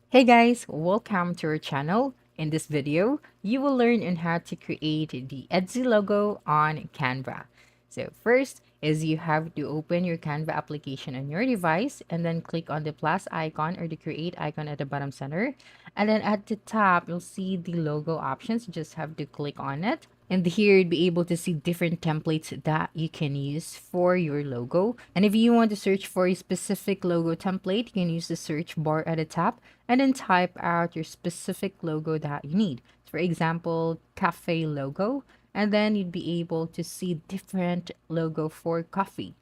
Hey guys, welcome to our channel. In this video, you will learn on how to create the Etsy logo on Canva. So first is you have to open your Canva application on your device and then click on the plus icon or the create icon at the bottom center. And then at the top, you'll see the logo options. You just have to click on it. And here you'd be able to see different templates that you can use for your logo. And if you want to search for a specific logo template, you can use the search bar at the top and then type out your specific logo that you need. For example, cafe logo, and then you'd be able to see different logo for coffee.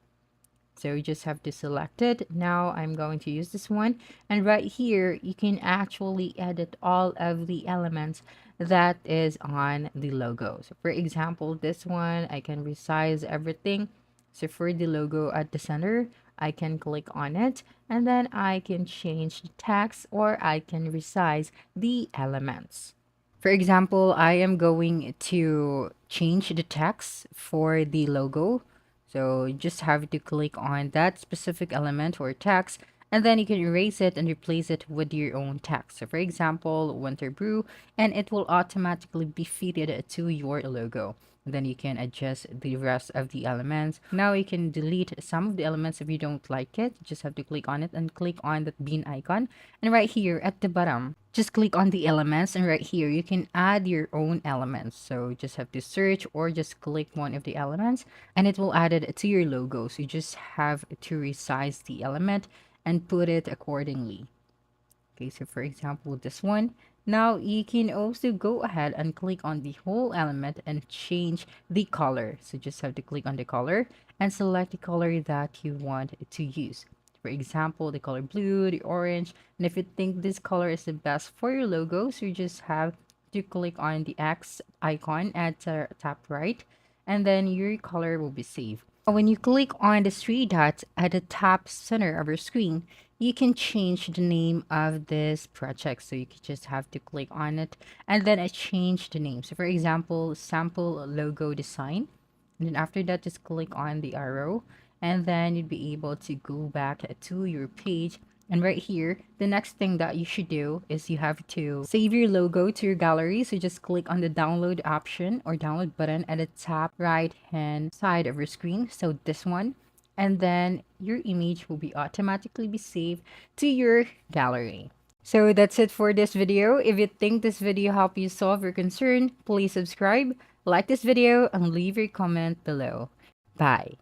So you just have to select it. Now I'm going to use this one. And right here, you can actually edit all of the elements that is on the logo. So for example, this one, I can resize everything. So for the logo at the center, I can click on it and then I can change the text or I can resize the elements. For example, I am going to change the text for the logo. So you just have to click on that specific element or text, and then you can erase it and replace it with your own text. So for example, winter brew, and it will automatically be fitted to your logo. And then you can adjust the rest of the elements. Now you can delete some of the elements if you don't like it. You just have to click on it and click on that bean icon. And right here at the bottom, just click on the elements, and right here you can add your own elements. So you just have to search or just click one of the elements and it will add it to your logo. So you just have to resize the element and put it accordingly. Okay, so for example, this one. Now you can also go ahead and click on the whole element and change the color. So just have to click on the color and select the color that you want to use. For example, the color blue, the orange, and if you think this color is the best for your logo, so you just have to click on the X icon at the top right, and then your color will be saved. When you click on the three dots at the top center of your screen, you can change the name of this project. So you can just have to click on it and then change the name. So for example, sample logo design. And then after that, just click on the arrow and then you'd be able to go back to your page. And right here, the next thing that you should do is you have to save your logo to your gallery. So just click on the download option or download button at the top right hand side of your screen. So this one, and then your image will be automatically be saved to your gallery. So that's it for this video. If you think this video helped you solve your concern, please subscribe, like this video, and leave your comment below. Bye.